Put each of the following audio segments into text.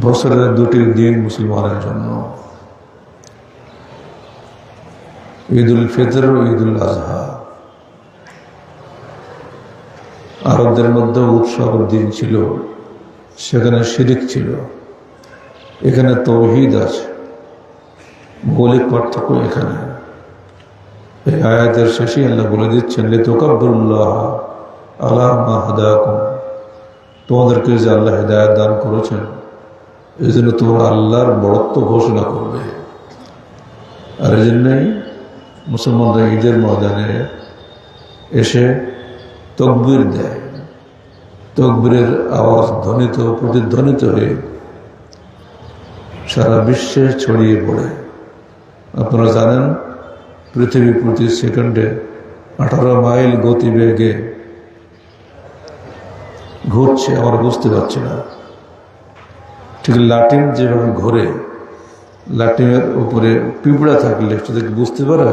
বছরের দুটি দিন মুসলমানের জন্য, ঈদুল ফিতর ও ঈদুল আজহা। আরবদের মধ্যে উৎসবের দিন ছিল, সেখানে শিরিক ছিল, এখানে তাওহীদ আছে। মৌলিক পার্থক্য এখানে। এই আয়াতের শেষে আল্লাহ বলে দিচ্ছেন, লিতুকাব্বিরুল্লাহ আলা মা হাদাকুম, তোমাদেরকে যে আল্লাহ হিদায়াত দান করেছেন এই জন্য তোমরা আল্লাহর বড়ত্ব ঘোষণা করবে। আর এই জন্যই মুসলমানরা ঈদের ময়দানে এসে তাকবীর দেয়। তাকবীরের আওয়াজ ধ্বনিত প্রতিধ্বনিত হয়ে সারা বিশ্বে ছড়িয়ে পড়ে। আপনারা জানেন পৃথিবী প্রতি সেকেন্ডে 18 মাইল গতিবেগে ঘুরছে, আমরা বুঝতে পারছি না। ঠিক লাটিম যেভাবে ঘোরে, লাটিমের উপরে পিঁপড়া থাকলে সেটা বুঝতে পারে,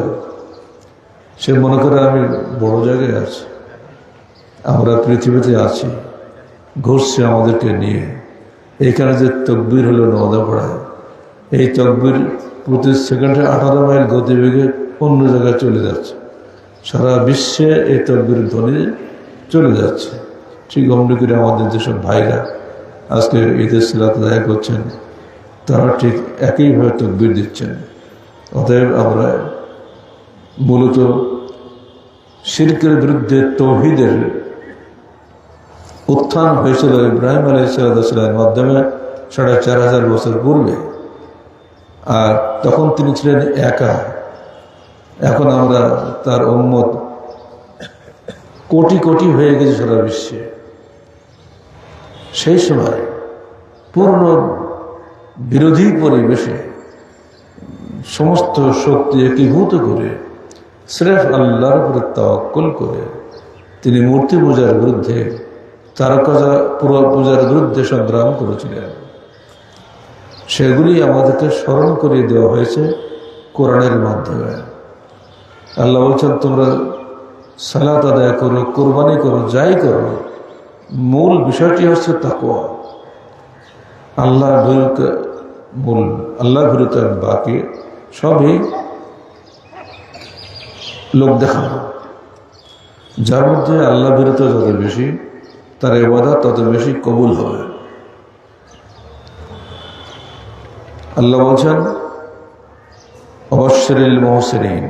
সে মনে করে আমি বড় জায়গায় আছি, আমরা পৃথিবীতে আছি, ঘুরছে আমাদেরকে নিয়ে। এইখানে যে তাকবীর হলো নওয়াজা পড়ায়, এই তাকবীর প্রতি সেকেন্ডে 18 মাইল গতিবেগে অন্য জায়গায় চলে যাচ্ছে। সারা বিশ্বে এই তাকবীর ধ্বনি চলে যাচ্ছে। ঠিক অমনি করে আমাদের যেসব ভাইরা আজকে ঈদের সালাত আদায় করছেন, তারা ঠিক একইভাবে তাকবীর দিচ্ছেন। অতএব আমরা মূলত শিরকের বিরুদ্ধে তাওহীদের উত্থান হয়েছিল ইব্রাহিম আলাইহিসসালামের মাধ্যমে 4500 বছর পূর্বে। আর তখন তিনি ছিলেন একা। এখন আমরা তার উম্মত কোটি কোটি হয়ে গেছে সারা বিশ্বে। সেই সময় পূর্ণ বিরোধী পরিবেশে সমস্ত শক্তি একীভূত করে স্রেফ আল্লাহর উপরে তাওয়াক্কুল করে তিনি মূর্তি পূজার বিরুদ্ধে, তারকা পূজার বিরুদ্ধে সংগ্রাম করেছিলেন। সেগুলি আমাদেরকে স্মরণ করিয়ে দেওয়া হয়েছে কোরআনের মাধ্যমে। আল্লাহ বলছেন, তোমরা সালাত আদায় করো, কোরবানি করো, যাই করো, মূল বিষয়টি হচ্ছে তাকওয়া। আল্লাহ ভীরুতা মূল, আল্লাহ ভীরুতা বাকি সবই লোক দেখানো। যার মধ্যে আল্লাহ ভীরুতা যত বেশি, তার ইবাদত তত বেশি কবুল হবে। আল্লাহ বলছেন, অবশ্যরিল মুহসিনিন,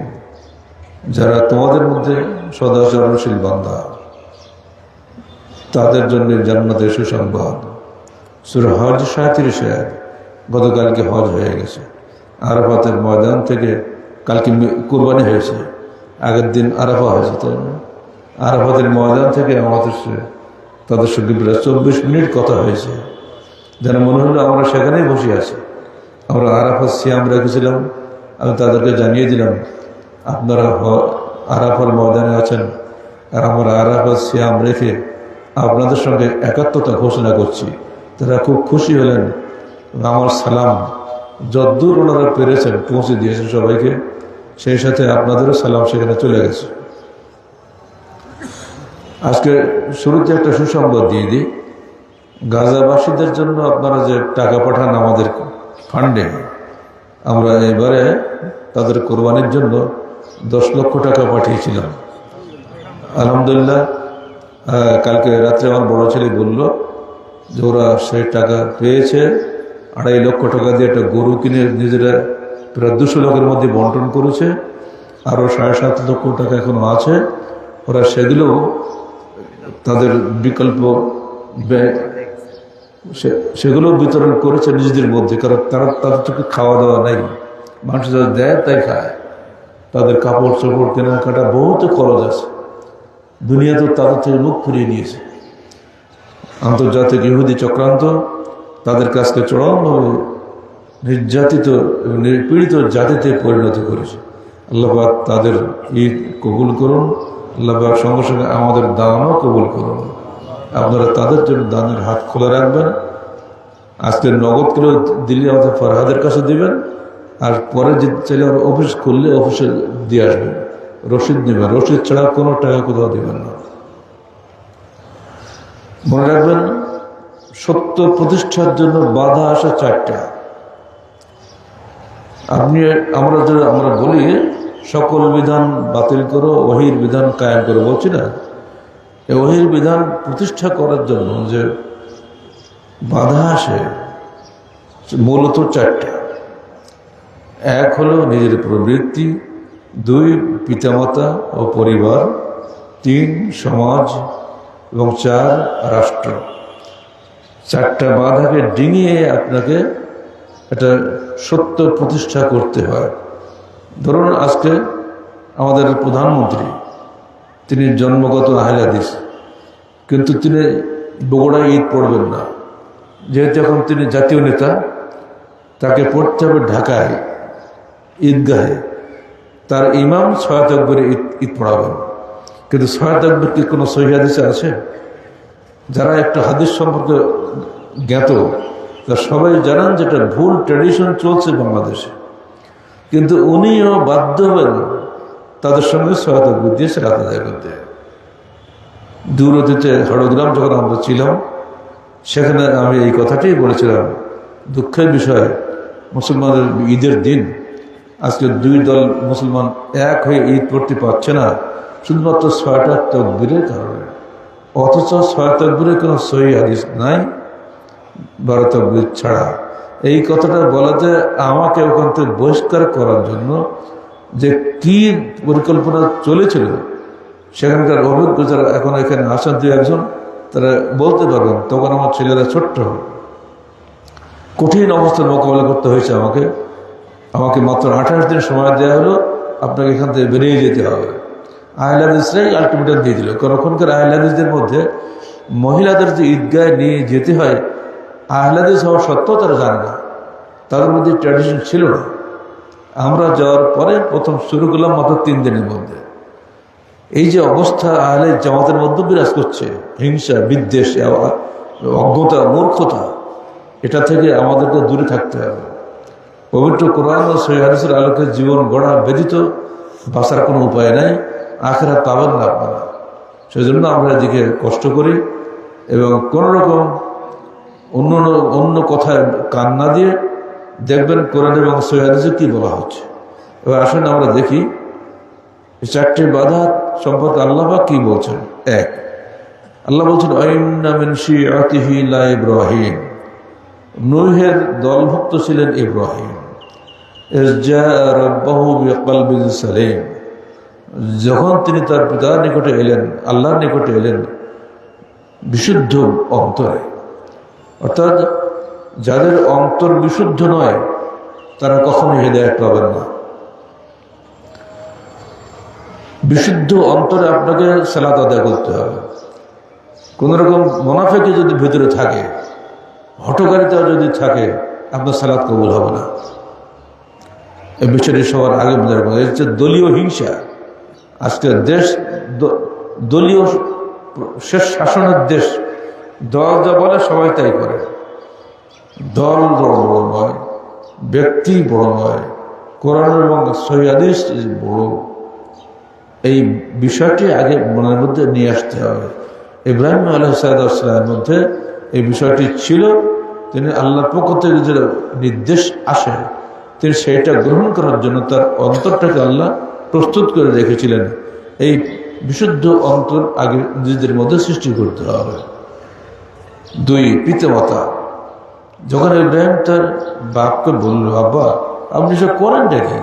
যারা তোমাদের মধ্যে সদাচরণশীল বান্দা তাদের জন্য জান্নাতের সুসংবাদ। সূরা হজ 37 আয়াত। গতকালকে হজ হয়ে গেছে, আরাফাতের ময়দান থেকে কালকে কুরবানি হয়েছে, আগের দিন আরাফা হয়েছে। তো আরাফাতের ময়দান থেকে আমাদের তাদের সঙ্গে প্রায় 24 মিনিট কথা হয়েছে, যেন মনে হলো আমরা সেখানেই বসে আছি। আমরা আরাফাত সিয়াম রেখেছিলাম, আমি তাদেরকে জানিয়ে দিলাম আপনারা আরাফার ময়দানে আছেন, আর আমরা আরাফাত সিয়াম রেখে আপনাদের সঙ্গে একাত্মতা ঘোষণা করছি। তারা খুব খুশি হলেন। আমার সালাম যদ্দূর ওনারা পেরেছেন পৌঁছে দিয়েছেন সবাইকে, সেই সাথে আপনাদেরও সালাম সেখানে চলে গেছে। আজকে শুরুতে একটা সুসংবাদ দিয়ে দিই। গাজাবাসীদের জন্য আপনারা যে টাকা পাঠান আমাদের ফান্ডে, আমরা এবারে তাদের কোরবানির জন্য 10 লক্ষ টাকা পাঠিয়েছিলাম। আলহামদুলিল্লাহ। কালকে রাত্রে আমার বড় ছেলে বলল যে ওরা সেই টাকা পেয়েছে। 2.5 লক্ষ টাকা দিয়ে একটা গরু কিনে নিজেরা প্রায় 200 লোকের মধ্যে বন্টন করেছে। আরও 7.5 লক্ষ টাকা এখনো আছে। ওরা সেগুলো তাদের বিকল্প সেগুলো বিতরণ করেছে নিজেদের মধ্যে, কারণ তাদের চোখে খাওয়া দাওয়া নাই। মানুষ যারা দেয় তাই খায়। তাদের কাপড় চোপড় কেনাকাটা বহুত খরচ আছে। দুনিয়া তো তাদের থেকে মুখ ফিরিয়ে নিয়েছে। আন্তর্জাতিক ইহুদি চক্রান্ত তাদের কাছকে চরমভাবে নির্যাতিত এবং নিপীড়িত জাতিতে পরিণত করেছে। আল্লাহ পাক তাদের ঈদ কবুল করুন। আল্লাহ পাক সঙ্গে সঙ্গে আমাদের দানও কবুল করুন। আপনারা তাদের জন্য দানের হাত খোলা রাখবেন। আজকে নগদ করে দিল্লি আমাদের ফরহাদের কাছে দিবেন, আর পরে যে চাইলে অফিস খুললে অফিসে দিয়ে আসবেন, রসিদ নেবেন। রসিদ ছাড়া কোনো টাকা কোথাও দেবেন না। মনে রাখবেন, সত্য প্রতিষ্ঠার জন্য বাধা আসা চারটা। আমরা বলি সকল বিধান বাতিল করো, ওহির বিধান কায়েম করো, বলছি না? এই ওহির বিধান প্রতিষ্ঠা করার জন্য যে বাধা আসে মূলত চারটা। এক হলো নিজের প্রবৃত্তি, দুই পিতামাতা ও পরিবার, তিন সমাজ এবং চার রাষ্ট্র। চারটা বাধাকে ডিঙিয়ে আপনাকে এটা সত্য প্রতিষ্ঠা করতে হয়। ধরুন আজকে আমাদের প্রধানমন্ত্রী, তিনি জন্মগত আহলে হাদিস, কিন্তু তিনি বগুড়ায় ঈদ পড়বেন না, যেহেতু এখন তিনি জাতীয় নেতা। তাকে পড়তে হবে ঢাকায় ঈদগাহে, তার ইমাম ৬ তাকবীরে ঈদ পড়াবেন। কিন্তু ৬ তাকবীর কি কোনো সহিহ হাদিসে আছে? যারা একটু হাদিস সম্পর্কে জ্ঞাত তা সবাই জানান যেটা ভুল ট্র্যাডিশন চলছে বাংলাদেশে। কিন্তু উনিও বাধ্য হবেন তাদের সঙ্গে ৬ তাকবীর দিয়ে সালাত আদায় করতে। দূর অতীতে হড়গ্রাম যখন আমরা ছিলাম, সেখানে আমি এই কথাটাই বলেছিলাম, দুঃখের বিষয় মুসলমানদের ঈদের দিন আজকে দুই দল মুসলমান এক হয়ে ঈদ পড়তে পারছে না, শুধুমাত্র ৬টা তাকবীরের কারণে। অথচ ৬ তাকবীরের কোনো সহিহ হাদিস নাই ১২ তাকবীর ছাড়া। এই কথাটা বলাতে আমাকে ওখান থেকে বহিষ্কার করার জন্য যে কি পরিকল্পনা চলেছিল, সেখানকার অভিজ্ঞ যারা এখন এখানে আসেন দু একজন, তারা বলতে পারবেন। তখন আমার ছেলেরা ছোট্ট, কঠিন অবস্থার মোকাবেলা করতে হয়েছে আমাকে মাত্র 28 দিন সময় দেওয়া হলো, আপনাকে এখান থেকে বেরিয়ে যেতে হবে। আহলে হাদিসরাই আলটিমেটাম দিয়ে দিল। কারণ ওখানকার আহলে হাদিসদের মধ্যে মহিলাদের যে ঈদগাহে নিয়ে যেতে হয়, আহলে হাদিস হওয়া সত্ত্বেও তারা জানে না, তাদের মধ্যে ট্র্যাডিশন ছিল না। আমরা যাওয়ার পরে প্রথম শুরু করলাম মাত্র 3 দিনের মধ্যে। এই যে অবস্থা আহলে জামাতের মধ্যে বিরাজ করছে, হিংসা, বিদ্বেষ, অজ্ঞতা, মূর্খতা, এটা থেকে আমাদেরকে দূরে থাকতে হবে। পবিত্র কোরআন ও সহিহ হাদিসের আলোকে জীবন গড়া ব্যতীত বাঁচার কোনো উপায় নাই, আখিরাত পাবেন না আপনারা। সেজন্য আমরা এদিকে কষ্ট করি এবং কোনো রকম অন্য কথায় কান না দিয়ে দেখবেন কোরআন এবং সহিহ হাদিসে কি বলা হচ্ছে। এবার আসুন আমরা দেখি এই 4টি বাধা সম্পর্কে আল্লাহ পাক কি বলছেন। এক, আল্লাহ বলছেন ওয়াইন্না মিন শিআতিহি লা ইব্রাহিম, নূহের দলভুক্ত ছিলেন ইব্রাহিম। ইয জাআ রাব্বাহু বিকলবিন সালিম, যখন তিনি তার পিতার নিকটে এলেন, আল্লাহর নিকটে এলেন বিশুদ্ধ অন্তরে। অর্থাৎ যাদের অন্তর বিশুদ্ধ নয় তারা কখনোই হিদায়াত পাবেন না। বিশুদ্ধ অন্তরে আপনাকে সালাত আদায় করতে হবে। কোন রকম মুনাফিকি যদি ভিতরে থাকে, হঠকারিতা যদি থাকে, আপনার সালাত কবুল হবে না। এই বিষয়টি সবার আগে বোঝার কথা। এর হচ্ছে দলীয় হিংসা। আজকের দেশ দলীয় শেষ শাসনের দেশ। দল যা বলে সবাই তাই করে। দল বড় নয়, ব্যক্তি বড় নয়, কোরআন এবং সহিহ হাদিস বড়। এই বিষয়টি আগে মনের মধ্যে নিয়ে আসতে হবে। ইব্রাহিম আলাইহিসসালামের মধ্যে এই বিষয়টি ছিল। তিনি আল্লাহর পক্ষ থেকে যে নির্দেশ আসে, তিনি সেইটা গ্রহণ করার জন্য তার অন্তরটাকে আল্লাহ প্রস্তুত করে রেখেছিলেন। এই বিশুদ্ধ অন্তর আগে নিজেদের মধ্যে সৃষ্টি করতে হবে। 2, পিতামাতা। যখন ইব্রাহিম তার বাপকে বলল, আব্বা আপনি সব করেন দেখি,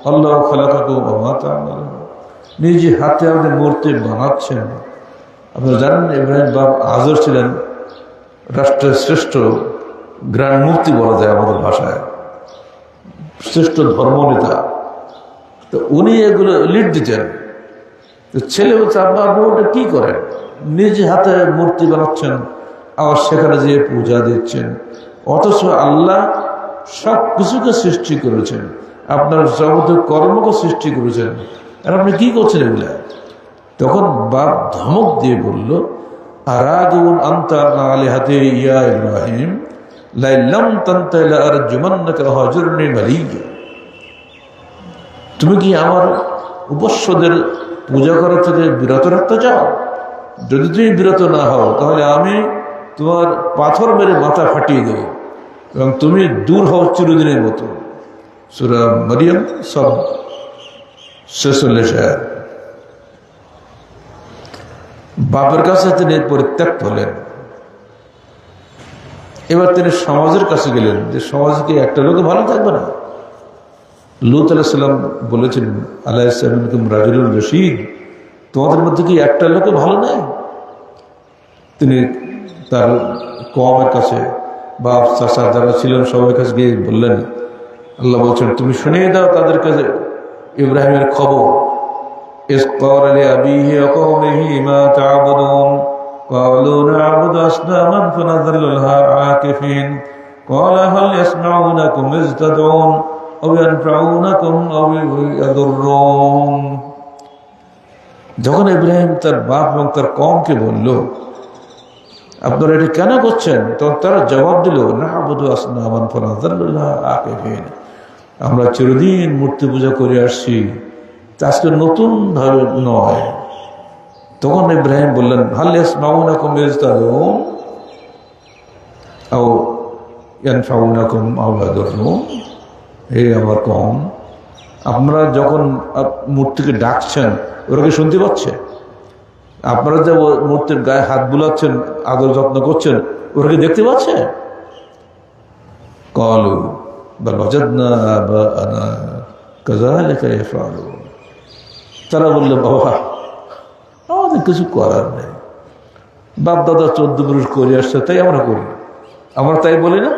আল্লাহ খালাকাকুম ওয়া মা তা'মালুন, নিজে হাতে আপনি মূর্তি বানাচ্ছেন। আপনারা জানেন ইব্রাহিম বাপ আজর ছিলেন রাষ্ট্রের শ্রেষ্ঠ গ্র্যান্ড মুফতি বলা যায় আমাদের ভাষায়, শ্রেষ্ঠ ধর্মনেতা। তো উনি এগুলো লিড দিতেন। তো ছেলে বলছে, আব্বা আপনি ওটা কি করেন? নিজে হাতে মূর্তি বানাচ্ছেন, আবার সেখানে যেয়ে পূজা দিচ্ছেন। অথচ আল্লাহ সব কিছুকে সৃষ্টি করেছেন, আপনার যাবতীয় কর্মকে সৃষ্টি করেছেন, আর আপনি কি করছেন এগুলা? তখন বাপ ধমক দিয়ে বলল, আরাগুন আনতা আলিহাতি ইয়া ইব্রাহিম লাইল্লাম তানতা লাআরজুমান্নাকা ওয়াহজুরনি মালিয়্যা, তুমি কি আমার উপাস্যদের পূজা করা থেকে বিরত রাখতে চাও? যদি তুমি বিরত না হও তাহলে আমি তোমার পাথর মেরে মাথা ফাটিয়ে দেব এবং তুমি দূর হও চিরদিনের মতো। সূরা মারিয়াম সব 46 আয়াত। বাপের কাছে তিনি পরিত্যক্ত হলেন। এবার তিনি সমাজের কাছে গেলেন যে সমাজে কি একটা লোক ভালো থাকবে না? লূত আলাইহিস সালাম বলেছিলেন আলাইহিসসালাম রাজুলুর রশীদ, তোমাদের মধ্যে কি একটা লোক ভালো নেই? তিনি তার কওমের কাছে বাপ চাচা যারা ছিলেন সবার কাছে গিয়ে বললেন, আল্লাহ বলছেন তুমি শুনিয়ে দাও তাদের কাছে ইব্রাহিমের খবর। ইস ক্বালা লিআবিহি ওয়া কওমিহি মা তা'বুদুন ক্বালু না'বুদু আসনামান ফানাযাল্লু লাহা আকিফিন ক্বালা হাল ইয়াসমাউনাকুম ইয তাদউন আও ইয়ানফাউনাকুম আও ইয়াদুররুন। যখন ইব্রাহিম তার বাপ এবং তার কওমকে বলল আপনারা এটা কেন করছেন, তখন তারা জবাব দিল না'বুদু আসনামান ফানাযাল্লু লাহা আকিফিন, আমরা চিরদিন মূর্তি পূজা করে আসছি, আজকে নতুন ভাবে নয়। তখন ইব্রাহিম বললেন হাল ইয়াসমাউনাকুম ইয তাদউন আও ইয়ানফাউনাকুম আও ইয়াদুররুন, হে আমার কওম আপনারা যখন মূর্তিকে ডাকছেন ওরা কি শুনতে পাচ্ছে? আপনারা যে মূর্তির গায়ে হাত বুলাচ্ছেন আদর যত্ন করছেন ওরা কি দেখতে পাচ্ছে? ক্বালু বাল ওয়াজাদনা আবাআনা কাযালিকা ইয়াফআলুন, তারা বলল বাবা আমাদের কিছু করার নেই, বাপ দাদা 14 পুরুষ করে আসছে তাই আমরা করি, আমরা তাই বলি না?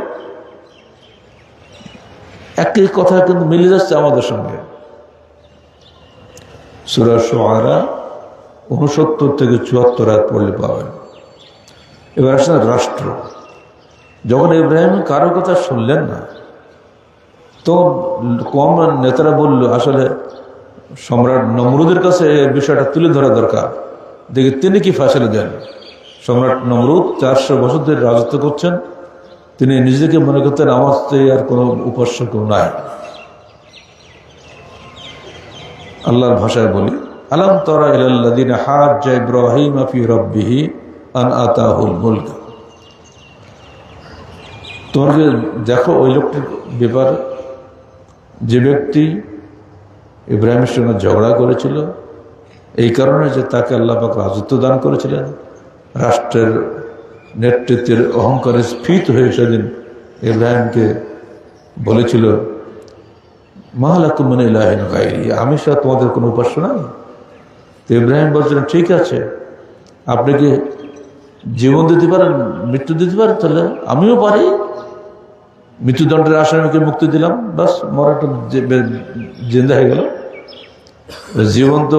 একই কথা কিন্তু মিলে যাচ্ছে আমাদের সঙ্গে। সূরা শুআরা 69 থেকে 74 আয়াত পড়লে পাবেন। এবার আসলে রাষ্ট্র, যখন ইব্রাহিম কারো কথা শুনলেন না তখন কম নেতারা বলল আসলে সম্রাট নমরুদের কাছে এই বিষয়টা তুলে ধরা দরকার, দেখি তিনি কি ফয়সালা দেন। সম্রাট নমরুদ 400 বছর ধরে রাজত্ব করছেন, তিনি নিজেকে মনে করতেন আমার চেয়ে আর কোনো উপাস্য কেউ নাই। আল্লাহর ভাষায় বলি আলাম তারা ইলাল্লাযিনা হাজ্জা ইব্রাহিম ফি রাব্বিহি আন আতাহুল মুলক, তোমাকে দেখো ওই লোকটির ব্যাপারে যে ব্যক্তি ইব্রাহিমের সঙ্গে ঝগড়া করেছিল এই কারণে যে তাকে আল্লাহ পাক রাজত্ব দান করেছিলেন, রাষ্ট্রের নেতৃত্বের অহংকারে স্ফীত হয়ে সেদিন ইব্রাহিমকে বলেছিল মা লাকুম মিন ইলাহিন গায়রি, আমি ছাড়া তোমাদের কোনো উপাস্য নাই। তো ইব্রাহিম বলছিলেন ঠিক আছে আপনি কি জীবন দিতে পারেন, মৃত্যু দিতে পারেন, তাহলে আমিও পারি। মৃত্যুদণ্ডের আসামিকে মুক্তি দিলাম, বাস মরাটা জিন্দা হয়ে গেল। জীবন্ত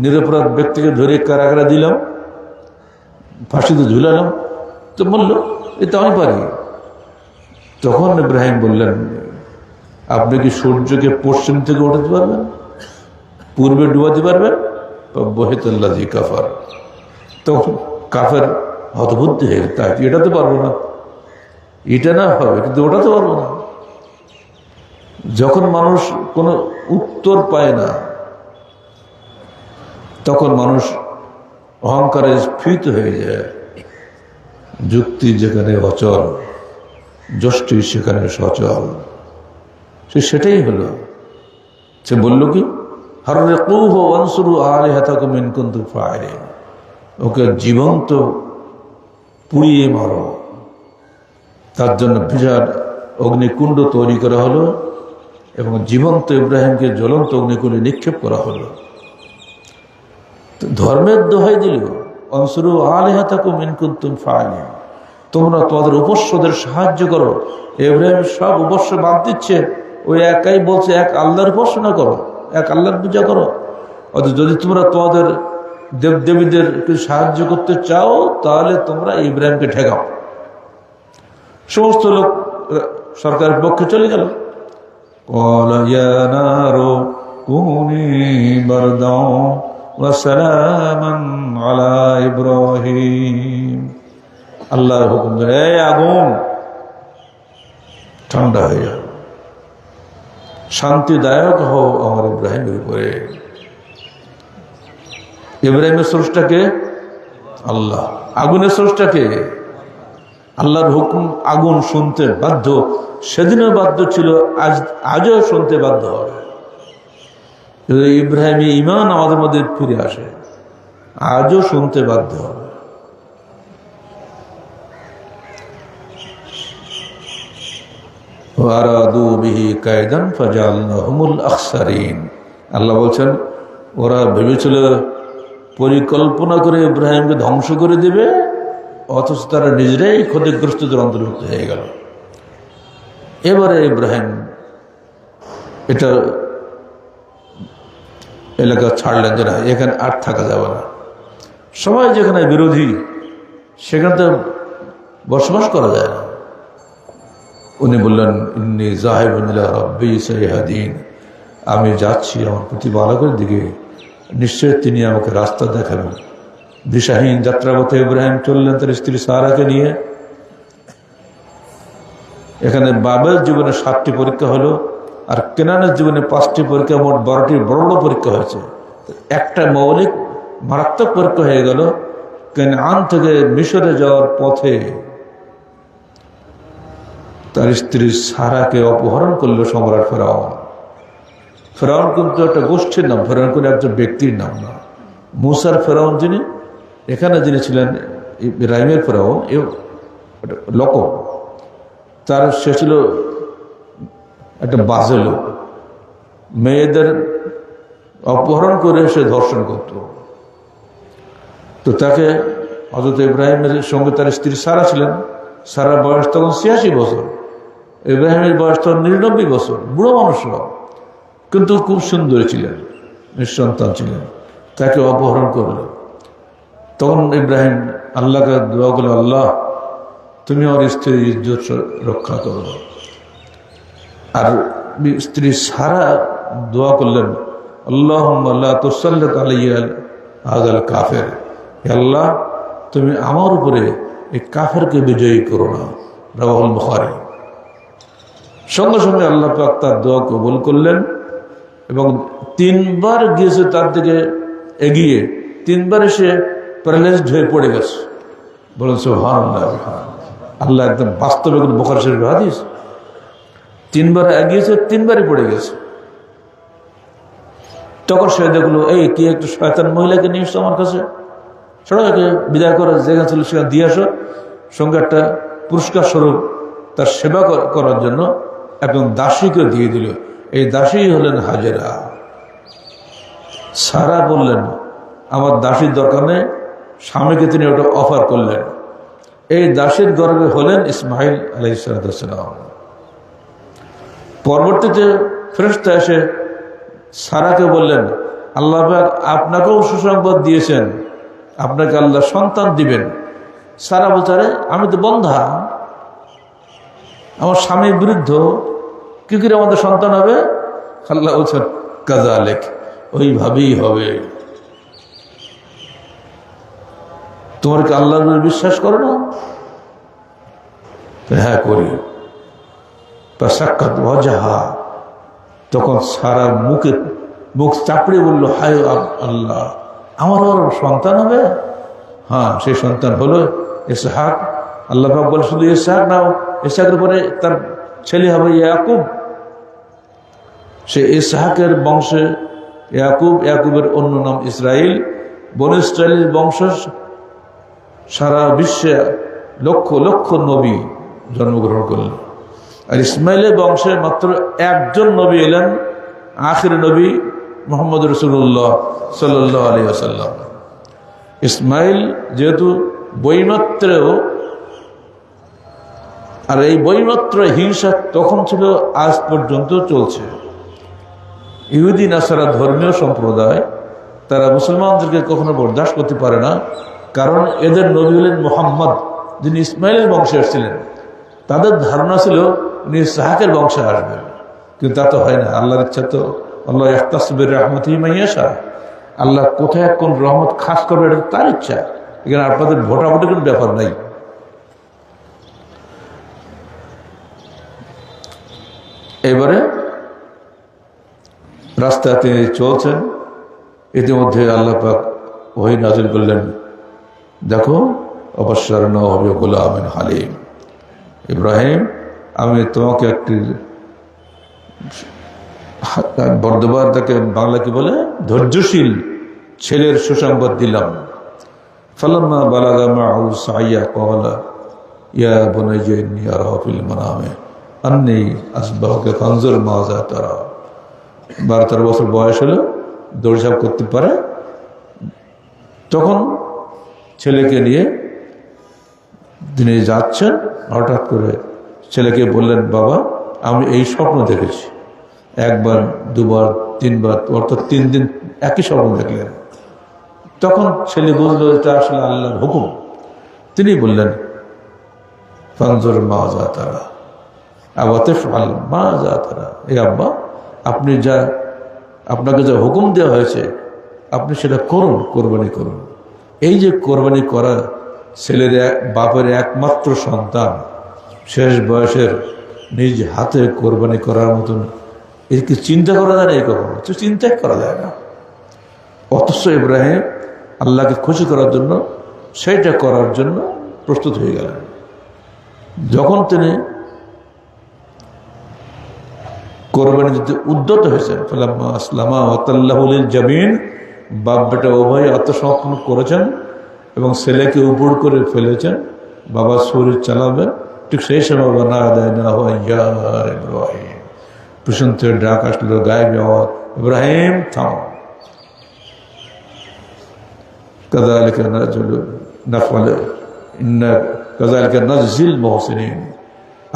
নিরপরাধ ব্যক্তিকে ধরে কারাগারে দিলাম, ফাঁসিতে ঝুলালাম, তো বলল এটা আমি পারি। তখন ইব্রাহিম বললেন আপনি কি সূর্যকে পশ্চিম থেকে উঠাতে পারবেন, পূর্বে ডুবাতে পারবেন? বহিতুল্লাযী কাফার, তখন কাফের হতবুদ্ধি হয়ে তাই এটা তো পারবো না, এটা না হবে কিন্তু ওটা তো পারবো না। যখন মানুষ কোনো উত্তর পায় না তখন মানুষ অহংকারে স্ফীত হয়ে যায়। যুক্তি যেখানে অচল, যষ্টি সেখানে সচল। সেটাই হলো, সে বলল কি হাররিকুহু ওয়ানসুরু আলিহাতাকুম ইন কুনতুম ফাইলিন, ওকে জীবন্ত পুড়িয়ে মারো। তার জন্য বিরাট অগ্নিকুণ্ড তৈরি করা হলো এবং জীবন্ত ইব্রাহিমকে জ্বলন্ত অগ্নিকুণ্ডে নিক্ষেপ করা হলো। ধর্মের দোহাই দিল অনসুরু আলিহাতাকুম ইন কুনতুম ফাইলিন, তোমরা তোমাদের উপাস্যদের সাহায্য করো। ইব্রাহিম সব উপাস্য বাদ দিচ্ছে, ওই একাই বলছে এক আল্লাহর উপাসনা করো, এক আল্লাহর পূজা করো। অথচ যদি তোমরা তোমাদের দেবদেবীদেরকে সাহায্য করতে চাও তাহলে তোমরা ইব্রাহিমকে ঠেকাও। সমস্ত লোক সরকারের পক্ষে চলে গেল। ক্বালা ইয়া নারু কুনি বারদাও ওয়া সালামান আলা ইব্রাহিম, আল্লাহর হুকুম দিলেন এই আগুন ঠান্ডা হয়ে যাও, শান্তিদায়ক হও আমার ইব্রাহিমের উপরে। ইব্রাহিমের স্রষ্টাকে আল্লাহ। আগুনের স্রষ্টাকে আল্লাহর হুকুম আগুন শুনতে বাধ্য, সেদিনও বাধ্য ছিল, আজও শুনতে বাধ্য হবে। ইব্রাহিমী ঈমান আমাদের মধ্যে ফিরে আসে, আজও শুনতে বাধ্য হবে। আল্লাহ বলছেন ওরা ভেবেছিল পরিকল্পনা করে ইব্রাহিমকে ধ্বংস করে দেবে, অথচ তারা নিজেরাই ক্ষতিগ্রস্তদের অন্তর্ভুক্ত হয়ে গেল। এবারে ইব্রাহিম এটা এলাকা ছাড়লেন যে না, এখানে আর থাকা যাবে না। সবাই যেখানে বিরোধী সেখানে তো বসবাস করা যায় না। উনি বললেন ইন্নী যাহিবুন ইলা রাব্বি সাইহাদিন, আমি যাচ্ছি আমার প্রতিপালকের দিকে, নিশ্চয় তিনি আমাকে রাস্তা দেখাবেন। দিশাহীন যাত্রাপথে ইব্রাহিম চললেন তার স্ত্রী সারাকে নিয়ে। এখানে বাবের জীবনে 7টি পরীক্ষা হলো, আর কেনানের জীবনে 5টি পরীক্ষা, মোট 12টি বড় বড় পরীক্ষা হয়েছে। একটা মৌলিক মারাত্মক পরীক্ষা হয়ে গেল কেনান থেকে মিশরে যাওয়ার পথে তার স্ত্রী সারাকে অপহরণ করলো সম্রাট ফেরাউন। ফেরাউন কিন্তু একটা গোষ্ঠীর নাম, ফেরাউন কোনো একজন ব্যক্তির নাম না। মুসার ফেরাউন যিনি, এখানে যিনি ছিলেন ইব্রাহিমের ফেরাউন, এ লোক, তার সে ছিল একটা বাজে লোক, মেয়েদের অপহরণ করে সে ধর্ষণ করত। তো তাকে হযরত ইব্রাহিমের সঙ্গে তার স্ত্রী সারা ছিলেন। সারার বয়স তখন 86 বছর, ইব্রাহিমের বয়স তখন 99 বছর, বুড়ো মানুষরা, কিন্তু খুব সুন্দরী ছিলেন, নিঃসন্তান ছিলেন। তাকে অপহরণ করল। তখন ইব্রাহিম আল্লাহকে দোয়া করল, আল্লাহ তুমি আমার স্ত্রীর ইজ্জত রক্ষা করো। আর স্ত্রী সারা দোয়া করলেন, আল্লাহুম্মা লা তুসাল্লিত আলাইয়া হাযাল কাফির, আল্লাহ তুমি আমার উপরে এই কাফেরকে বিজয়ী করো না। রাওয়াহুল বুখারী। সঙ্গে সঙ্গে আল্লাহ পাক তার দোয়া কবুল করলেন এবং 3বার গিয়েছে তার দিকে এগিয়ে, 3বার এসে প্যারালাইজড হয়ে পড়ে গেছে। বলেন সুবহানাল্লাহ। আল্লাহ একদম বাস্তবে বুখারী শরীফের হাদিস। 3বার এগিয়েছে, 3বারই পড়ে গেছে। তখন সে দেখলো এই কি একটু শয়তান মহিলাকে নিয়ে এসছো আমার কাছে, সবাইকে বিদায় করে যেখানে ছিল সেখানে দিয়ে আসো, সঙ্গে একটা পুরস্কার স্বরূপ তার সেবা করার জন্য একজন দাসীকে দিয়ে দিল। এই দাসী হলেন হাজেরা। সারা বললেন আমার দাসীর দরকার নেই, স্বামীকে তিনি ওটা অফার করলেন। এই দাসীর গর্ভে হলেন ইসমাইল আলাইহিস সালাম। পরবর্তীতে ফেরেশতা এসে সারাকে বললেন, আল্লাহ পাক আপনাকেও সুসংবাদ দিয়েছেন, আপনাকে আল্লাহ সন্তান দিবেন। সারা বলছে আমি তো বন্ধা, আমার স্বামীর বিরুদ্ধ, কি করে আমাদের সন্তান হবে? আল্লাহ বলছেন কাযালিক, ওইভাবেই হবে। তোমার কি আল্লাহর বিশ্বাস করো না? হ্যাঁ করি। সাক্ষাৎ ওয়াজাহা, তখন সারা মুখ চাপড়ে বললো, হায় আল্লাহ আমার সন্তান হবে? হ্যাঁ, সেই সন্তান হলো ইসহাক। আল্লাহ পাক বলে শুধু ইসহাক নাও, ইসহাকের পরে তার ছেলে হবে ইয়াকুব। সে ইসহাকের বংশে ইয়াকুব, ইয়াকুবের অন্য নাম ইসরাইল। বনী ইসরাইলের বংশ সারা বিশ্বে লক্ষ লক্ষ নবী জন্মগ্রহণ করলেন। আর ইসমাইলের বংশে মাত্র একজন নবী এলেন, আখির নবী মুহাম্মদ রাসূলুল্লাহ সাল্লাল্লাহু আলাইহি ওয়াসাল্লাম। ইসমাইল যেহেতু বৈমাত্রেও, আর এই বৈমাত্র হিংসা তখন ছিল, আজ পর্যন্ত চলছে। ইহুদি নাসারা ধর্মীয় সম্প্রদায়, তারা মুসলমানদেরকে কখনো বরদাস্ত করতে পারে না, কারণ এদের নবী হলেন মুহাম্মদ, যিনি ইসমাইলের বংশে এসেছিলেন। তাদের ধারণা ছিল উনি ইসহাকের বংশে আসবেন, কিন্তু তা তো হয় না। আল্লাহর ইচ্ছা তো আল্লাহ ইয়াখতাসু বিরহমাতিহি মান ইয়াশা, আল্লাহ কোথায় কোন রহমত খাস করবে এটা তার ইচ্ছা। এখানে আপনাদের ভোটাভুটি কোনো ব্যাপার নাই। এবারে রাস্তাতে চলছেন, ইতিমধ্যে আল্লাহ পাক ওহী নাযিল করলেন, দেখো অবশ্যরনাহু বিগুলামিন হালিম, ইব্রাহিম আমি তোমাকে একটি বর্ধমান তাকে বাংলা কি বলে ধৈর্যশীল ছেলের সুসংবাদ দিলাম। ফালাম্মা বালাগা মা'হু সাইয়া ক্বালা ইয়া বুনাইয়া ইন্নী আরা ফিল মানামি আন্নী আসবাহুকা ফানজুর মাযা তারা। 12-13 বছর বয়স হলো, দৌড়ঝাঁপ করতে পারে। তখন ছেলেকে নিয়ে তিনি যাচ্ছেন, হঠাৎ করে ছেলেকে বললেন, বাবা আমি এই স্বপ্ন দেখেছি। একবার, দুবার, তিনবার, অর্থাৎ 3 দিন একই স্বপ্ন দেখলেন। তখন ছেলে বুঝলো এটা আসলে আল্লাহর হুকুম। তিনি বললেন, ফানজুর মাযা তারা আবা তাফআল মাযা তারা, এই আব্বা আপনি আপনাকে যা হুকুম দেওয়া হয়েছে আপনি সেটা করুন, কোরবানি করুন। এই যে কোরবানি করা, ছেলের বাপের একমাত্র সন্তান শেষ বয়সের নিজ হাতে কোরবানি করার মতন এর কি চিন্তা করা যায় না? এই কখনো চিন্তাই করা যায় না। অথচ ইব্রাহিম আল্লাহকে খুশি করার জন্য, সেইটা করার জন্য প্রস্তুত হয়ে গেলেন। যখন তিনি কোরবানি দিতে উদ্যত হয়েছেন, ফালাম্মা আসলামা ওয়া তাল্লাহু লিল জাবিন, বাপ বেটা উভয় আত্মসমর্পণ করেছেন এবং ছেলেকে উপর করে ফেলেছেন, বাবা শরীর চালাবেন। ঠিক সেই সময় বানাদাইনাহু ইয়া ইব্রাহিম, প্রশান্ত ডাক আসলো, গায়েবী আওয়াজ, ইব্রাহিম থামো। কাযালিকা নাফআল ইন্না কাযালিকা নাজজিল মুহসিনিন,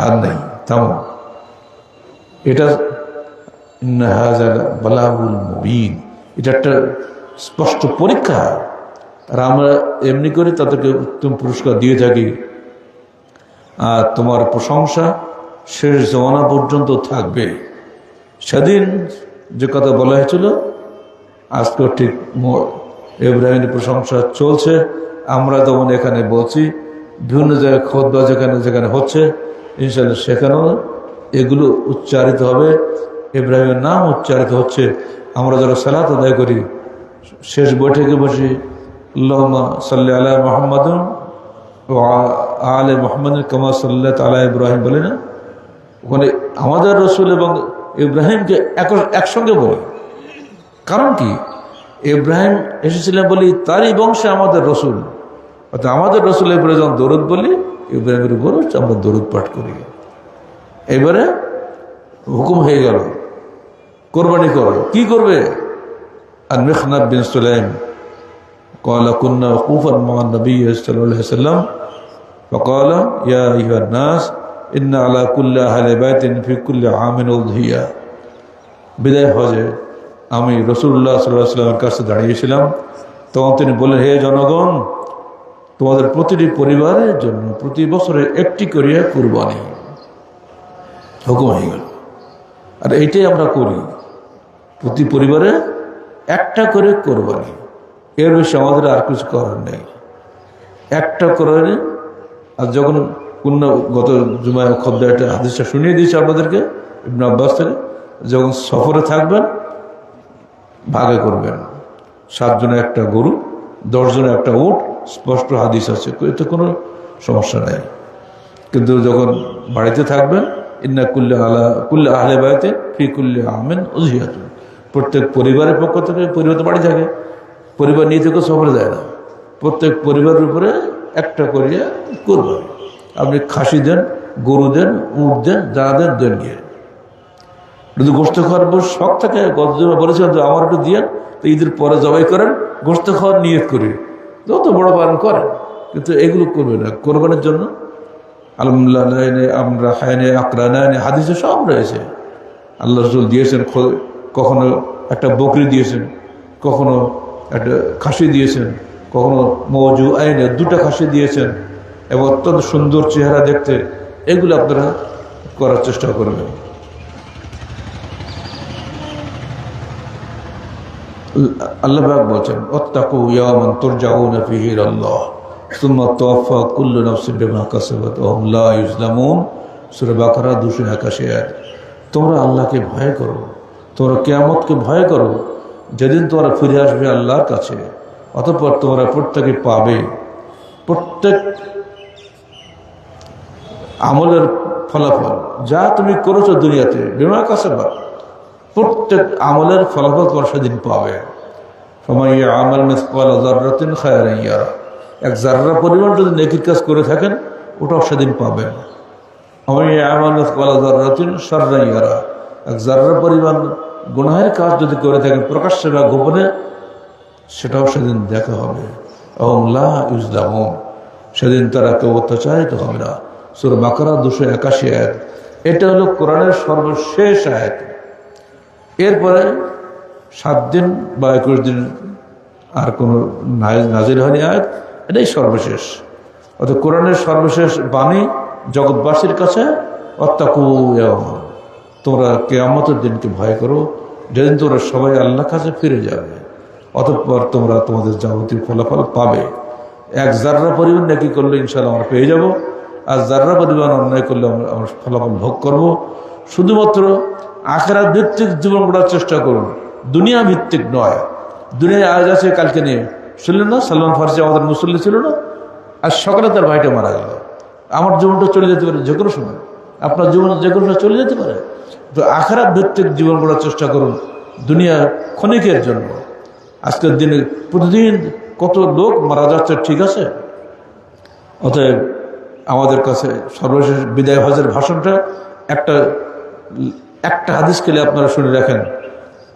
আর নেই, থামো। এটা ইন্না হাযা বালাগুল মুবিন, এটা একটা স্পষ্ট পরীক্ষা। আর আমরা এমনি করে তাদেরকে উত্তম পুরস্কার দিয়ে থাকি। আর তোমার প্রশংসা শেষ জমানা পর্যন্ত থাকবে। সেদিন যে কথা বলা হয়েছিল আজকেও ঠিক ইব্রাহিমের প্রশংসা চলছে। আমরা যেমন এখানে বলছি, বিভিন্ন জায়গায় খুতবা যেখানে যেখানে হচ্ছে, ইনশাআল্লাহ সেখানেও এগুলো উচ্চারিত হবে, ইব্রাহিমের নাম উচ্চারিত হচ্ছে। আমরা যারা সালাত আদায় করি, শেষ বৈঠকে বসি আল্লাহুম্মা সাল্লি আলা মুহাম্মাদিন ওয়া আলি মুহাম্মাদিন কামা সাল্লাল্লাহু আলা ইব্রাহিম বলি না? ওখানে আমাদের রসুল এবং ইব্রাহিমকে একসঙ্গে বলি। কারণ কি? ইব্রাহিম এসেছিলেন বলি তারই বংশে আমাদের রসুল, অর্থাৎ আমাদের রসুল এবারে যখন দরুদ বলি, ইব্রাহিমের উপর আমরা দরুদ পাঠ করি। এবারে হুকুম হয়ে গেল কোরবানি করো। কি করবে? আর মিখনাব বিন সুলাইম ক্বালা কুন্না ওকুফান মা নবী সাল্লাল্লাহু আলাইহি ওয়াসাল্লাম ফাকালা ইয়া আইয়ুহান নাস ইন্না আলা কুল্লি আহলি বাইতিন ফি কুল্লি আমিন উযহিয়া। বিদায় হজে আমি রাসূলুল্লাহ সাল্লাল্লাহু আলাইহি ওয়াসাল্লামের কাছে দাঁড়িয়েছিলাম। তখন তিনি বললেন, হে জনগণ, তোমাদের প্রতিটি পরিবারের জন্য প্রতি বছরে একটি করিয়া কুরবানি। হুকুম হয়ে গেল। আর এইটাই আমরা করি, প্রতি পরিবারে একটা করে কোরবানি, এর বেশি আমাদের আর কিছু করার নেই। একটা কোরবানি। আর যখন গত জুমায় খদ্দা একটা হাদিসটা শুনিয়ে দিয়েছে আপনাদেরকে ইবনে আব্বাস থেকে, যখন সফরে থাকবেন ভাগে করবেন, 7 জনের একটা গরু, 10 জনের একটা উট, স্পষ্ট হাদিস আছে, এতে কোনো সমস্যা নেই। কিন্তু যখন বাড়িতে থাকবেন, ইন্না কুল্লি আহলি বাইতিন ফি কুল্লি আমিন উযহিয়াতুন, প্রত্যেক পরিবারের পক্ষ থেকে, পরিবার তো বাড়ি থাকে, পরিবার নিয়ে থেকে সফরে যায় না, প্রত্যেক পরিবারের উপরে একটা করিয়া করবেন। আপনি খাসি দেন, গরু দেন, উট দেন, যা দেন দেন গিয়ে। যদি গোস্ত খাওয়ার শখ থাকে, গত বলেছিলেন তো আমার একটু দিয়ে, তো ঈদের পরে জবাই করেন, গোস্ত খাওয়ার নিয়ত করি, যত বড় পালন করেন, কিন্তু এগুলো করবে না। কোরবানের জন্য আলহামদুলিল্লাহ আমরা হায়নে আকরানায়নে হাদিসে সব রয়েছে। আল্লাহ রাসূল দিয়েছেন, কখনো একটা বকরি দিয়েছেন, কখনো একটা খাসি দিয়েছেন, কখনো মওজু আইনে 2টা খাসি দিয়েছেন, এবং অত্যন্ত সুন্দর চেহারা দেখতে। এগুলো আপনারা করার চেষ্টা করবেন। আল্লাহ পাক বলছেন, ওয়াত্তাকু ইয়াওমান তুরজাউনা ফীহি ইলাল্লাহ সুম্মা তুওয়াফা কুল্লু নাফসিন বিমা কাসাবাত ওয়া হুম লা ইউজলামুন। সূরা বাকারা 281 আয়াত। তোমরা আল্লাহকে ভয় করো, তোমরা কিয়ামতকে ভয় করো, যেদিন তোমরা ফিরে আসবে আল্লাহর কাছে, অতঃপর তোমরা প্রত্যেকে পাবে প্রত্যেক আমলের ফলাফল যা তুমি করেছো দুনিয়াতে বিমা কাসাবা, প্রত্যেক আমলের ফলাফল তোমার সেদিন পাবে। সময় আমাল মিসকাল যাররাতিন খায়রান ইয়ারা, এক যাররা পরিমাণ যদি নেকির কাজ করে থাকেন ওটাও সেদিন পাবেন। সময় আমাল মিসকাল যাররাতিন শাররান ইয়ারা, এক যাররা পরিমাণ গুনাহের কাজ যদি করে থাকেন প্রকাশ্যে বা গোপনে, সেটাও সেদিন দেখা হবে। লা ইউজলামুন, সেদিন তারা কেউ অত্যাচারিত হবে না। সূরা বাকারা 281 আয়াত। এটা হলো কোরআনের সর্বশেষ আয়াত। এরপরে 7 দিন বা 21 দিন আর কোনো নাজিল হয়নি আয়াত, এটাই সর্বশেষ। অর্থাৎ কোরআনের সর্বশেষ বাণী জগৎবাসীর কাছে, ওয়াত্তাকু ইয়াওমা, তোমরা কিয়ামতের দিনকে ভয় করো, যেদিন তোমরা সবাই আল্লাহর কাছে ফিরে যাবে, অতঃপর তোমরা তোমাদের যাবতীয় ফলাফল পাবে। এক যাররা পরিমাণ নেকি করলে ইনশাআল্লাহ আমরা পেয়ে যাব, আর যাররা পরিমাণ অন্যায় করলে আমরা ফলাফল ভোগ করব। শুধুমাত্র আখিরাত ভিত্তিক জীবন গড়ার চেষ্টা করুন, দুনিয়া ভিত্তিক নয়। দুনিয়ায় আজ আছে কালকে নিয়ে, শুনলেন না সালমান ফার্সি আমাদের মুসল্লি ছিল না, আর সকালে তার ভাইটা মারা গেল। আমার জীবনটা চলে যেতে পারে যে কোনো সময়, আপনার জীবন যে কোনো সময় চলে যেতে পারে। তো আখিরাত ভিত্তিক জীবন গড়ার চেষ্টা করুন, দুনিয়া ক্ষণিকের জন্য। আজকের দিনে প্রতিদিন কত লোক মারা যাচ্ছে, ঠিক আছে। অতএব আমাদের কাছে সর্বশেষ বিদায় হজের ভাষণটা একটা হাদিস খেলে আপনারা শুনে রাখেন।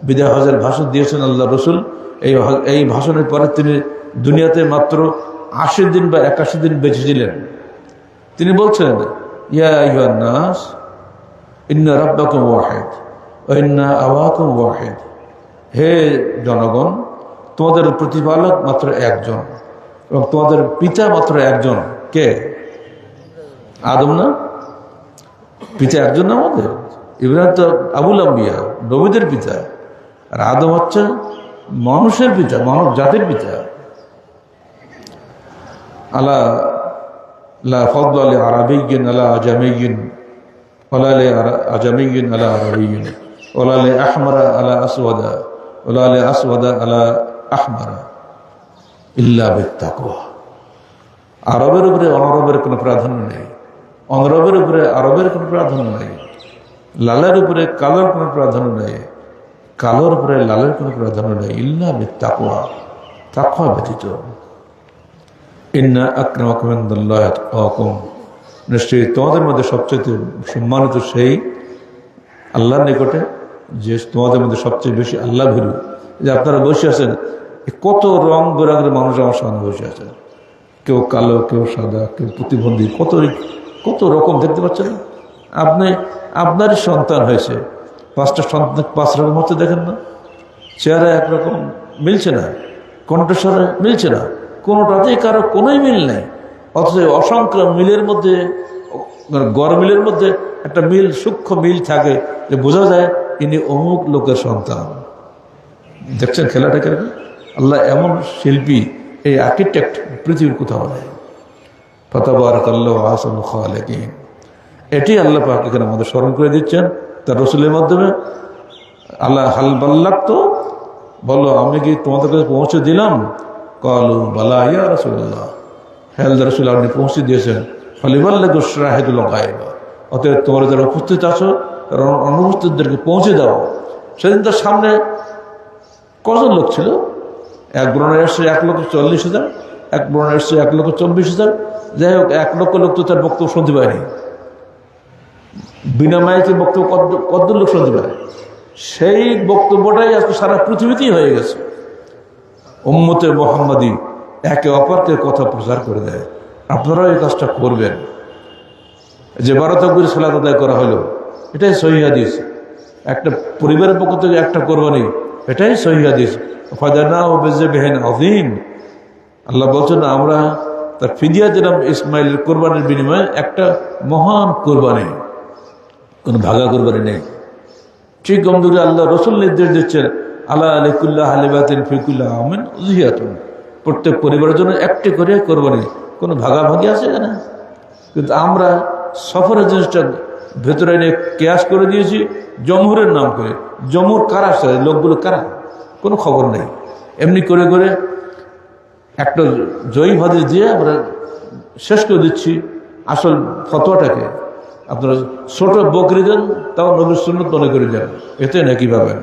বিদায় হজের ভাষণ দিয়েছেন আল্লাহ রসুল। এই ভাষণের পরে তিনি দুনিয়াতে মাত্র 80 দিন বা 81 দিন বেঁচে ছিলেন। তিনি বলছেন, ইয়া আইয়ুহান নাস ইন্না রাব্বাকুম ওয়াহিদ ওয়া ইন্না আবাকুম ওয়াহিদ, হে জনগণ, তোমাদের প্রতিপালক মাত্র একজন এবং তোমাদের পিতা মাত্র একজন। কে? আদম না? পিতা একজন না আমাদের? ইব্রাহিম তো আবুল আম্বিয়া, নবীদের পিতা, আর আদম হচ্ছে মানুষের পিতা, মানব জাতির পিতা। আলা লা ফাদলা লি আরাবিয়্যিন আলা আজামিয়্যিন ওয়ালা লি আজামিয়্যিন আলা আরাবিয়্যিন ওয়ালা লি আহমারা আলা আসওয়াদা ওয়ালা লি আসওয়াদা আলা আহমারা ইল্লা বিত্তাকওয়া। আরবের উপরে অনরবের কোনো প্রাধান্য নেই, অনরবের উপরে আরবের কোনো প্রাধান্য নেই, লালের উপরে কালোর কোনো প্রাধান্য নেই, কালোর উপরে লালের কোনো প্রাধান্য নেই, ইল্লা বিত্তাকওয়া, তাকওয়া ব্যতীত। ইন্না আকরামাকুম ইনদাল্লাহি আতকাকুম, নিশ্চয়ই তোমাদের মধ্যে সবচেয়ে সম্মানিত সেই আল্লাহর নিকটে যে তোমাদের মধ্যে সবচেয়ে বেশি আল্লাহ ভীরু। যে আপনারা বসে আছেন, কত রং বেরঙের মানুষ আমার সামনে বসে আছেন, কেউ কালো, কেউ সাদা, কেউ প্রতিবন্ধী, কত রকম দেখতে পাচ্ছেন। আপনি আপনারই সন্তান হয়েছে, 5টা সন্তান 5 রকম হতে দেখেন না, চেহারা একরকম মিলছে না, কণ্ঠস্বরে মিলছে না, কোনোটাতেই কারো কোনোই মিল নেই। অথচ অসংখ্য মিলের মধ্যে, গড় মিলের মধ্যে একটা মিল, সূক্ষ্ম মিল থাকে, যে বোঝা যায় ইনি অমুক লোকের সন্তান। দেখছেন খেলাটা কেন? আল্লাহ এমন শিল্পী, এই আর্কিটেক্ট পৃথিবীর কোথাও নেই। ফাতাবারাকাল্লাহু আহসানুল খালিকিন। এটি আল্লাহ পাক এখানে আমাদের স্মরণ করে দিচ্ছেন তার রসুলের মাধ্যমে। আল্লাহ হাল বাল্লাগ, তো বলো আমি কি তোমাদের কাছে পৌঁছে দিলাম? কালু বালা ইয়া রাসূলুল্লাহ, হ্যাঁ রাসূল আপনি পৌঁছে দিয়েছেন। ফালিবাল্লাগু শাহিদুল গায়ব, অতএব তোমরা যারা উপস্থিত আছো তারা অনুপস্থিতদেরকে পৌঁছে দাও। সেদিন তার সামনে কজন লোক ছিল? এক বর্ণনা এসছে 1,40,000, এক বর্ণনা এসছে 1,24,000। যাই হোক, 1 লক্ষ লোক তো তার বক্তব্য শুনতে পায়নি। বিনা মাইকে বক্তব্য কত লোক শুনতে পারে? সেই বক্তব্যটাই আজকে সারা পৃথিবীতেই হয়ে গেছে। উম্মতে মুহাম্মাদি একে অপরকে কথা প্রচার করে দেয়। আপনারাও এই কাজটা করবেন। যে 12 তাকবীর সালাত আদায় করা হলো, এটাই সহিহ হাদিস। একটা পরিবারের পক্ষ থেকে একটা কোরবানি, এটাই সহিহ হাদিস। ফাদানাহু বিযবহিন আযীম, আল্লাহ বলছেন আমরা তার ফিদিয়া দিলাম ইসমাইলের কোরবানির বিনিময়ে একটা মহান কোরবানি, কোনো ভাগা কোরবানি নেই। ঠিক গম্ভীর আল্লাহ রসুল নির্দেশ দিচ্ছেন, আলা আলিকুল্লাহ হালিবাতিন ফিকুল্লাহ আমিন উযহিয়াতুন, প্রত্যেক পরিবারের জন্য একটি করে কোরবানি, কোনো ভাগাভাগি আছে না। কিন্তু আমরা সফরের জিনিসটা ভেতরে এনে কেয়াস করে দিয়েছি জমহুরের নাম করে। জমহুর কারা? লোকগুলো কারা? কোনো খবর নেই। এমনি করে করে একটা জয়ী হাদিস দিয়ে আমরা শেষ করে দিচ্ছি আসল ফতোয়াটাকে। আপনারা ছোট বকরি দেন, তাও নবীর সুন্নত মনে করে দেন, এতে নাকি পাবেন।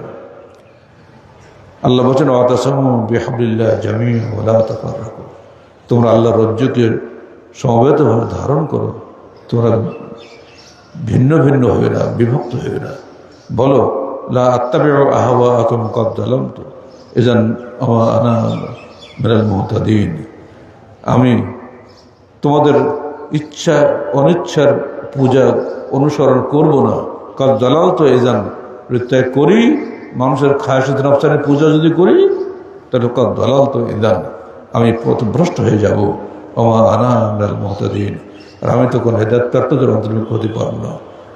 আল্লাহ বলছেন ওয়াতাসামু বিহাবলিল্লাহ জামিআন ওয়া লা তাফাররাকু, তোমরা আল্লাহর রজ্জুকে সমবেতভাবে ধারণ করো, তোমরা ভিন্ন ভিন্ন হয়ে না, বিভক্ত হয়ে না। বলো লা আত্তাবিউ আহওয়াআকুম ক্বাদ যালামতু ইযান আনা মিনাল মুহতাদিন, আমি তোমাদের ইচ্ছা অনিচ্ছার পূজা অনুসরণ করব না। ক্বাদ যালালতু ইযান, ত্যাগ করি মানুষের খায়সাত নফসানের পূজা যদি করি তাহলে ক্বাদ যালালতু ইযান, আমি পথভ্রষ্ট হয়ে যাব। ওয়া আনা মিনাল মুহতাদিন, আর আমি তো কোনো হেদায়েত প্রাপ্তদের অন্তর্ভুক্ত হতে পারব না।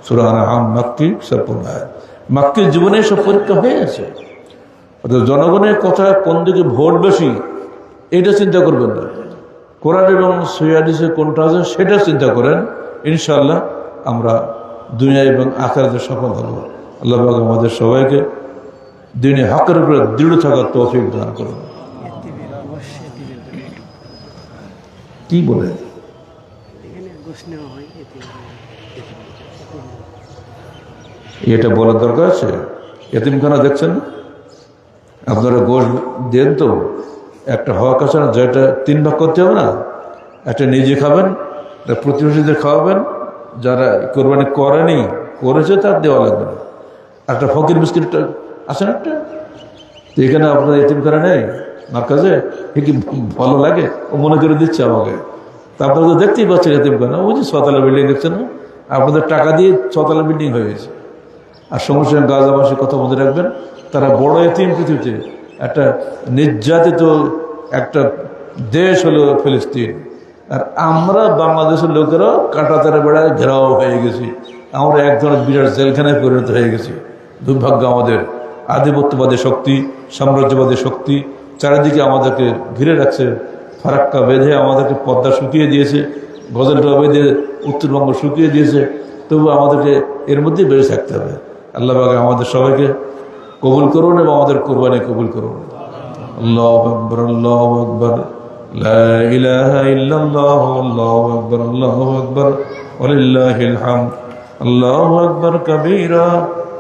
সূরা আনআম মাক্কি 56 আয়াত। মাক্কির জীবনে সব পরীক্ষা হয়ে গেছে। অর্থাৎ জনগণের কথা কোন দিকে ভোট বেশি এটা চিন্তা করবেন না, কোরআন এবং সহিহ হাদিসে কোনটা আছে সেটা চিন্তা করেন। ইনশাআল্লাহ আমরা দুনিয়া এবং আখিরাতে সফল হব। আল্লাহ পাক আমাদের সবাইকে দ্বীনে হকের উপরে দৃঢ় থাকার তৌফিক দান করুন। কি বলে এটা বলার দরকার আছে? এতিমখানা দেখছেন, আপনারা গোশ দেন তো, একটা হওয়া কাছে না, যেটা 3 ভাগ করতে হবে না, একটা নিজে খাবেন, একটা প্রতিবেশীদের খাওয়াবেন, যারা কোরবানি করেনি করেছে তার দেওয়া লাগবে না। একটা ফকির বিস্কিটটা আছে না একটা, তো এখানে আপনার এতিমখানা নেই আমার কাছে, এ কি ভালো লাগে? ও মনে করে দিচ্ছে আমাকে। তা আপনারা তো দেখতেই পাচ্ছেন এতিমখানা, ওই যে 6 তলা বিল্ডিং দেখছেন না, আপনাদের টাকা দিয়ে 6 তলা বিল্ডিং হয়ে গেছে। আর সঙ্গে সঙ্গে গাজাবাসীর কথা মনে রাখবেন, তারা বড় এতিম পৃথিবীতে, একটা নির্যাতিত একটা দেশ হলো ফিলিস্তিন, আর আমরা বাংলাদেশের লোকেরা কাঁটাতারে বেড়ায় ঘেরাও হয়ে গেছি। আমরা এক ধরনের বিরাট জেলখানায় পরিণত হয়ে গেছি। দুর্ভাগ্য আমাদের। আধিপত্যবাদী শক্তি, সাম্রাজ্যবাদী শক্তি চারিদিকে আমাদেরকে ঘিরে রাখছে, ফারাক্কা বেঁধে আমাদেরকে পদ্মা শুকিয়ে দিয়েছে, গজলটা বেঁধে উত্তরবঙ্গ শুকিয়ে দিয়েছে। তবু আমাদেরকে এর মধ্যেই বেড়ে থাকতে হবে। আল্লাহ পাক আমাদের সবাইকে কবুল করুন এবং আমাদের কোরবানি কবুল করুন। আল্লাহু আকবার, আল্লাহু আকবার, লা ইলাহা ইল্লাল্লাহ, আল্লাহু আকবার, আল্লাহু আকবার, ওয়ালিল্লাহিল হামদ। আল্লাহু আকবার কাবীরা,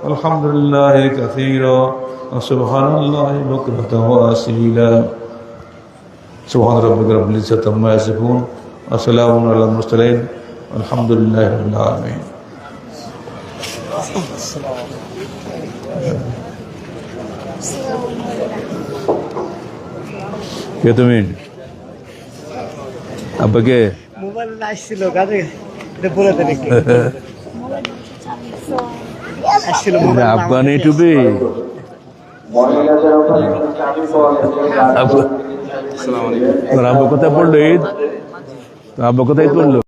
আলহামদুলিল্লাহি কাসীরা, ওয়া সুবহানাল্লাহি বুকরাতান ওয়া আসীলা। সুবহান রাব্বিকা রাব্বিল ইজ্জাতি আম্মা ইয়াসিফুন, ওয়া সালামুন আলাল মুরসালিন, আলহামদুলিল্লাহি রাব্বিল আলামিন। কে তুমি? আব্বাকে মোবাইল আসছিল কাজে, এটা বলে দেন কি আসছিল মোবাইল আফগানি টুবি। আসসালামু আলাইকুম। আব্বা কোথায় পড়লো? ঈদ আব্বা কোথায় পড়লো?